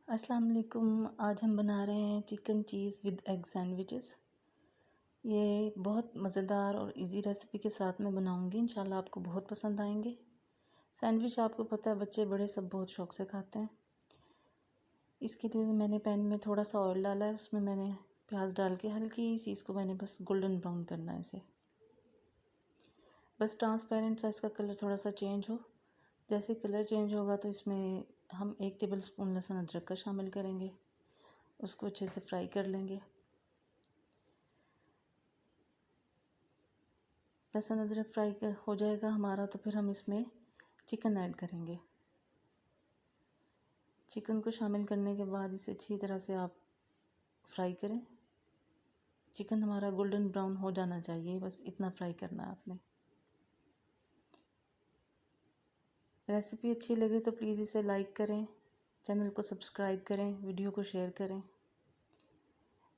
अस्सलाम वालेकुम। आज हम बना रहे हैं chicken cheese with egg sandwiches. ये बहुत मज़ेदार और इजी रेसिपी के साथ मैं बनाऊंगी। इंशाल्लाह आपको बहुत पसंद आएंगे। सैंडविच आपको पता है बच्चे बड़े सब बहुत शौक़ से खाते हैं। इसके लिए मैंने पैन में थोड़ा सा ऑयल डाला है, उसमें मैंने प्याज डाल के हल्की सी इसको मैंने बस गोल्डन ब्राउन करना है इसे। बस ट्रांसपेरेंट सा इसका कलर थोड़ा सा चेंज हो। जैसे कलर चेंज होगा तो इसमें हम 1 टेबलस्पून लहसुन अदरक का शामिल करेंगे। उसको अच्छे से फ्राई कर लेंगे। लहसुन अदरक फ्राई कर हो जाएगा हमारा तो फिर हम इसमें चिकन ऐड करेंगे। चिकन को शामिल करने के बाद इसे अच्छी तरह से आप फ्राई करें। चिकन हमारा गोल्डन ब्राउन हो जाना चाहिए, बस इतना फ्राई करना है आपने। रेसिपी अच्छी लगे तो प्लीज़ इसे लाइक करें, चैनल को सब्सक्राइब करें, वीडियो को शेयर करें।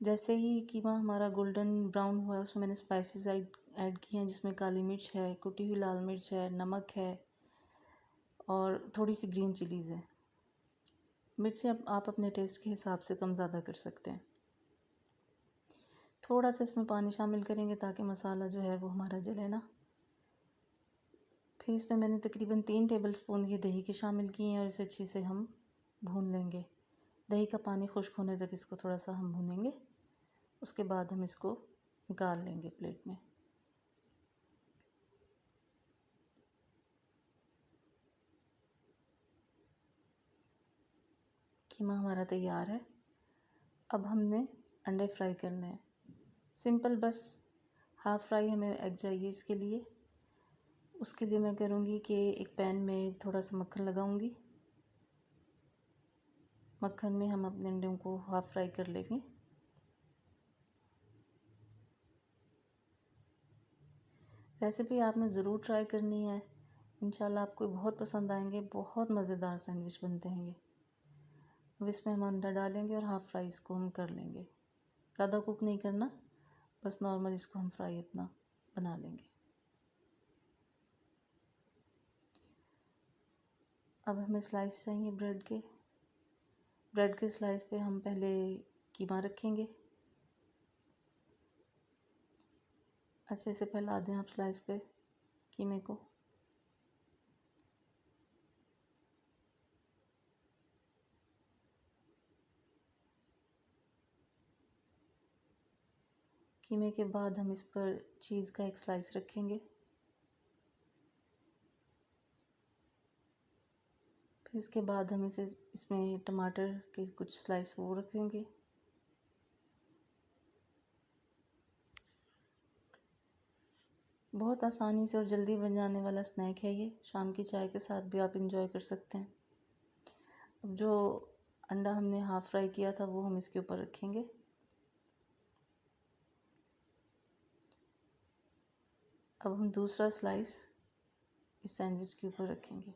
जैसे ही कीमा हमारा गोल्डन ब्राउन हुआ है उसमें मैंने स्पाइसेस ऐड किए हैं, जिसमें काली मिर्च है, कुटी हुई लाल मिर्च है, नमक है और थोड़ी सी ग्रीन चिलीज़ है। मिर्चें आप अपने टेस्ट के हिसाब से कम ज़्यादा कर सकते हैं। थोड़ा सा इसमें पानी शामिल करेंगे ताकि मसाला जो है वो हमारा जले ना। फिर इसमें मैंने तकरीबन 3 टेबलस्पून ये दही के शामिल किए हैं और इसे अच्छी से हम भून लेंगे। दही का पानी खुश्क होने तक इसको थोड़ा सा हम भूनेंगे। उसके बाद हम इसको निकाल लेंगे प्लेट में। कीमा हमारा तैयार है। अब हमने अंडे फ्राई करने हैं। सिंपल बस हाफ़ फ्राई हमें एग चाहिए इसके लिए। उसके लिए मैं करूँगी कि एक पैन में थोड़ा सा मक्खन लगाऊँगी। मक्खन में हम अपने अंडों को हाफ़ फ्राई कर लेंगे। रेसिपी आपने ज़रूर ट्राई करनी है। इंशाल्लाह आपको बहुत पसंद आएंगे। बहुत मज़ेदार सैंडविच बनते हैं ये। अब इसमें हम अंडा डालेंगे और हाफ़ फ्राई इसको हम कर लेंगे। ज़्यादा कुक नहीं करना, बस नॉर्मल इसको हम फ्राई अपना बना लेंगे। अब हमें स्लाइस चाहिए ब्रेड के। ब्रेड के स्लाइस पे हम पहले कीमा रखेंगे। अच्छे से फैला दें आप स्लाइस पे कीमे को। कीमे के बाद हम इस पर चीज़ का एक स्लाइस रखेंगे। फिर इसके बाद हम इसमें टमाटर के कुछ स्लाइस वो रखेंगे। बहुत आसानी से और जल्दी बन जाने वाला स्नैक है ये। शाम की चाय के साथ भी आप इंजॉय कर सकते हैं। अब जो अंडा हमने हाफ़ फ्राई किया था वो हम इसके ऊपर रखेंगे। अब हम दूसरा स्लाइस इस सैंडविच के ऊपर रखेंगे।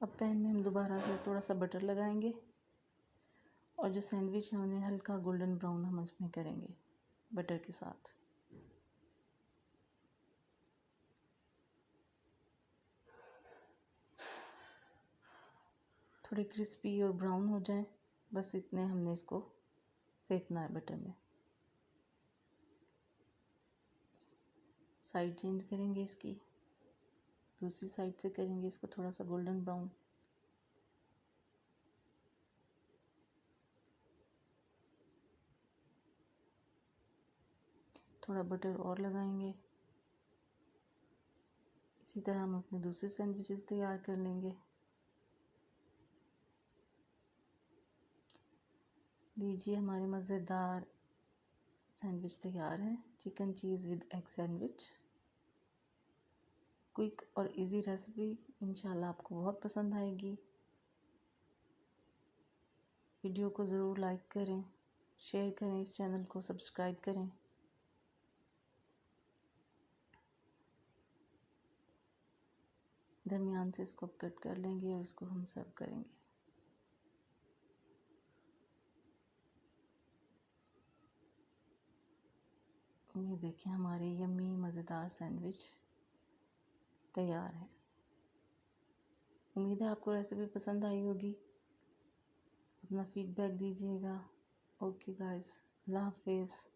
अब पैन में हम दोबारा से थोड़ा सा बटर लगाएंगे और जो सैंडविच है उन्हें हल्का गोल्डन ब्राउन हम इसमें करेंगे बटर के साथ। थोड़े क्रिस्पी और ब्राउन हो जाएं, बस इतने हमने इसको सेकना है बटर में। साइड चेंज करेंगे इसकी, दूसरी साइड से करेंगे इसको थोड़ा सा गोल्डन ब्राउन। थोड़ा बटर और लगाएंगे। इसी तरह हम अपने दूसरे सैंडविचेस तैयार कर लेंगे। लीजिए हमारे मज़ेदार सैंडविच तैयार हैं। Chicken cheese with egg sandwich. Quick और इजी रेसिपी, इंशाल्लाह आपको बहुत पसंद आएगी। वीडियो को ज़रूर लाइक करें, शेयर करें, इस चैनल को सब्सक्राइब करें। दरमियान से इसको कट कर लेंगे और इसको हम सर्व करेंगे। ये देखें हमारे यम्मी मज़ेदार सैंडविच। तैयार है। उम्मीद है आपको रेसिपी पसंद आई होगी। अपना फीडबैक दीजिएगा। ओके गाइस, अल्लाह हाफिज़।